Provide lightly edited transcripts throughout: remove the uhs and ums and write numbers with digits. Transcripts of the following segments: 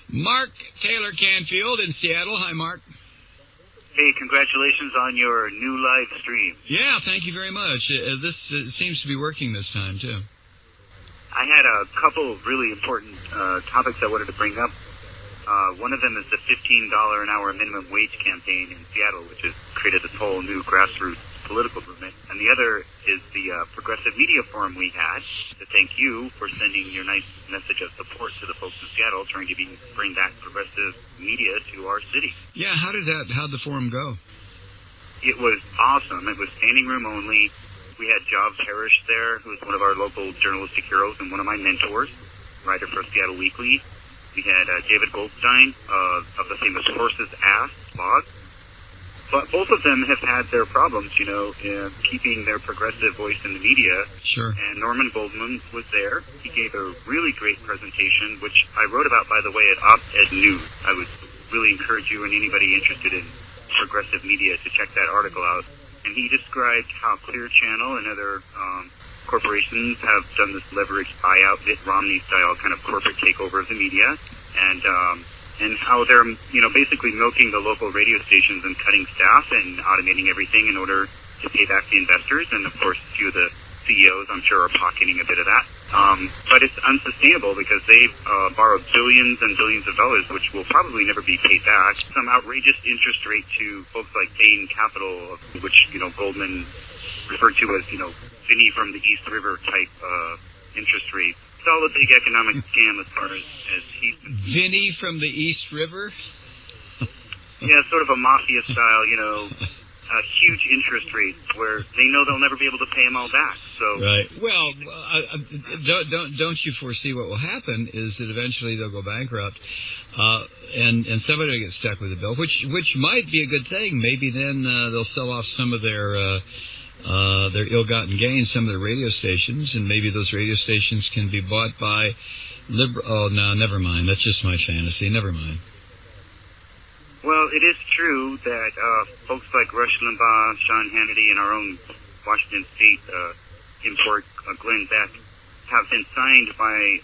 Mark Taylor-Canfield in Seattle. Hi, Mark. Hey, congratulations on your new live stream. Yeah, thank you very much. This seems to be working this time, too. I had a couple of really important topics I wanted to bring up. One of them is the $15 an hour minimum wage campaign in Seattle, which has created this whole new grassroots political movement. And the other is the Progressive Media Forum we had to thank you for sending your nice message of support to the folks in Seattle trying to bring back progressive media to our city. Yeah, how'd the forum go? It was awesome. It was standing room only. We had Job Parrish there, who is one of our local journalistic heroes and one of my mentors, writer for Seattle Weekly. We had David Goldstein of the famous Horse's Ass blog. But both of them have had their problems, in keeping their progressive voice in the media. Sure. And Norman Goldman was there. He gave a really great presentation, which I wrote about, by the way, at Op-Ed News. I would really encourage you and anybody interested in progressive media to check that article out. And he described how Clear Channel and other corporations have done this leveraged buyout, Mitt Romney-style kind of corporate takeover of the media, and how they're, basically milking the local radio stations and cutting staff and automating everything in order to pay back the investors. And, of course, a few of the CEOs, I'm sure, are pocketing a bit of that. But it's unsustainable because they've borrowed billions and billions of dollars, which will probably never be paid back. Some outrageous interest rate to folks like Bain Capital, which, Goldman referred to as, Vinny from the East River type interest rate. It's all a big economic scam as far as he's concerned. Vinny from the East River? Yeah, sort of a mafia style, huge interest rates where they know they'll never be able to pay them all back. So right. Well, don't you foresee what will happen is that eventually they'll go bankrupt, and somebody will get stuck with the bill, which might be a good thing. Maybe then they'll sell off some of their ill-gotten gains, some of the radio stations, and maybe those radio stations can be bought by liberal. Oh, no, never mind. That's just my fantasy. Never mind. Well, it is true that folks like Rush Limbaugh, Sean Hannity, and our own Washington State import, Glenn Beck, have been signed by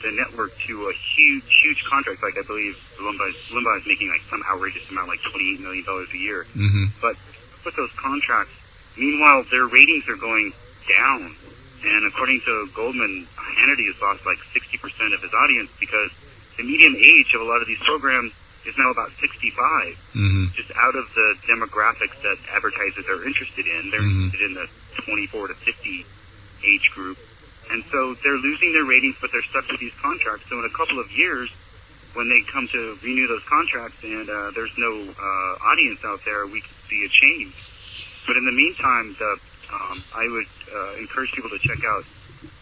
the network to a huge contract. Like, I believe Limbaugh is making like some outrageous amount, like $28 million a year. Mm-hmm. But with those contracts, meanwhile, their ratings are going down. And according to Goldman, Hannity has lost like 60% of his audience because the median age of a lot of these programs is now about 65, just out of the demographics that advertisers are interested in. They're interested in the 24 to 50 age group. And so they're losing their ratings, but they're stuck with these contracts. So in a couple of years, when they come to renew those contracts and there's no audience out there, we could see a change. But in the meantime, I would encourage people to check out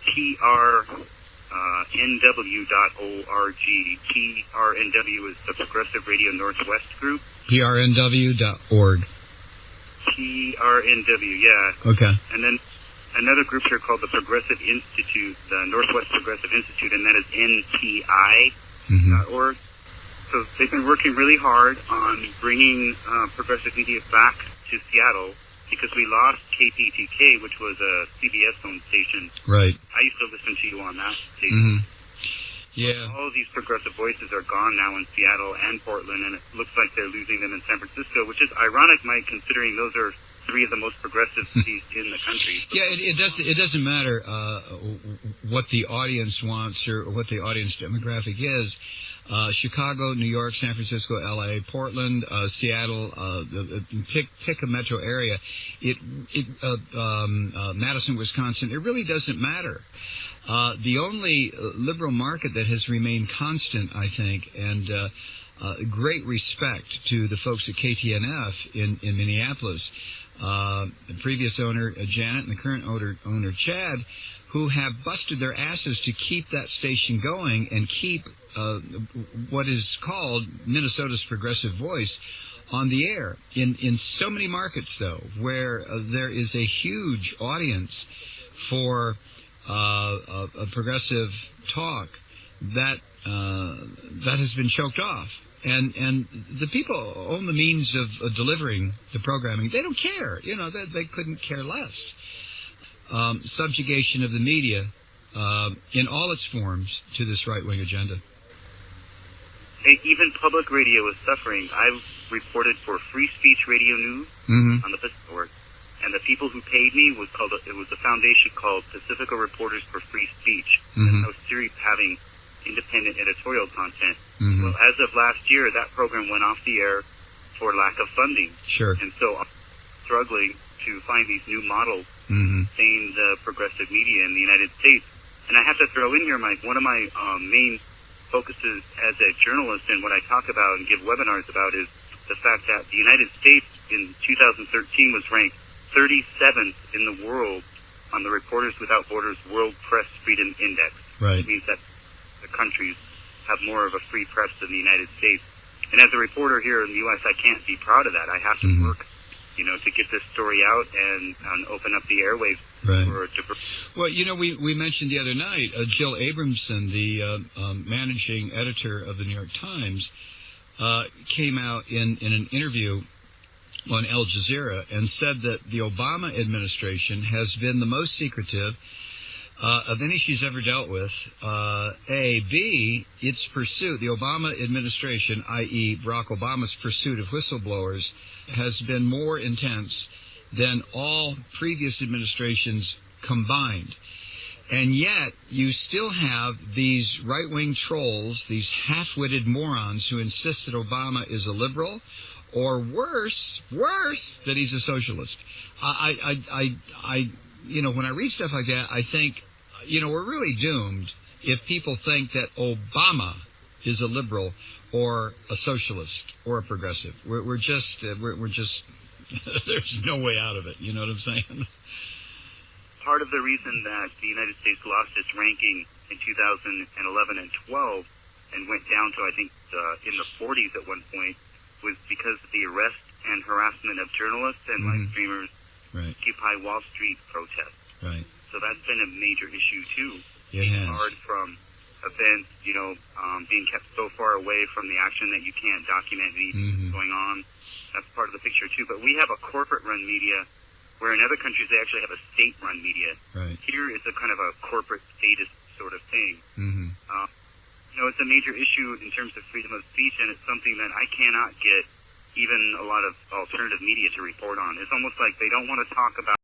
PRNW.org. PRNW is the Progressive Radio Northwest group. PRNW.org. PRNW, yeah. Okay. And then another group here called the Progressive Institute, the Northwest Progressive Institute, and that is NPI.org. So they've been working really hard on bringing progressive media back to Seattle, because we lost KPTK, which was a CBS-owned station. Right. I used to listen to you on that station. Yeah. All of these progressive voices are gone now in Seattle and Portland, and it looks like they're losing them in San Francisco, which is ironic, Mike, considering those are three of the most progressive cities in the country. Yeah, it doesn't matter what the audience wants or what the audience demographic is. Chicago, New York, San Francisco, L.A., Portland, Seattle, pick a metro area. Madison, Wisconsin. It really doesn't matter. The only liberal market that has remained constant, I think, and great respect to the folks at KTNF in Minneapolis, the previous owner Janet and the current owner Chad, who have busted their asses to keep that station going and keep what is called Minnesota's progressive voice on the air. In so many markets, though, where there is a huge audience for a progressive talk, that has been choked off. And the people own the means of delivering the programming. They don't care. They couldn't care less. Subjugation of the media in all its forms to this right-wing agenda. even public radio is suffering. I've reported for Free Speech Radio News on the Pacifica Network, and the people who paid me was a foundation called Pacifica Reporters for Free Speech. That's how serious having independent editorial content. Well, as of last year, that program went off the air for lack of funding. Sure. And so I'm struggling to find these new models saying the progressive media in the United States. And I have to throw in here one of my main focuses as a journalist, and what I talk about and give webinars about is the fact that the United States in 2013 was ranked 37th in the world on the Reporters Without Borders World Press Freedom Index. Right. It means that the countries have more of a free press than the United States. And as a reporter here in the U.S., I can't be proud of that. I have to work, to get this story out and open up the airwaves. Right. Well, we mentioned the other night, Jill Abramson, the managing editor of the New York Times, came out in an interview on Al Jazeera and said that the Obama administration has been the most secretive of any she's ever dealt with. B, its pursuit, the Obama administration, i.e. Barack Obama's pursuit of whistleblowers, has been more intense than all previous administrations combined. And yet, you still have these right-wing trolls, these half-witted morons who insist that Obama is a liberal, or worse, that he's a socialist. When I read stuff like that, I think, we're really doomed if people think that Obama is a liberal or a socialist or a progressive. We're just there's no way out of it. You know what I'm saying? Part of the reason that the United States lost its ranking in 2011 and 12 and went down to, I think, in the 40s at one point was because of the arrest and harassment of journalists and live streamers, Occupy Wall Street protests. Right. So that's been a major issue too. It has. Hard from events, being kept so far away from the action that you can't document anything that's going on. That's part of the picture too. But we have a corporate-run media, where in other countries they actually have a state-run media. Right. Here it's a kind of a corporate statist sort of thing. It's a major issue in terms of freedom of speech, and it's something that I cannot get even a lot of alternative media to report on. It's almost like they don't want to talk about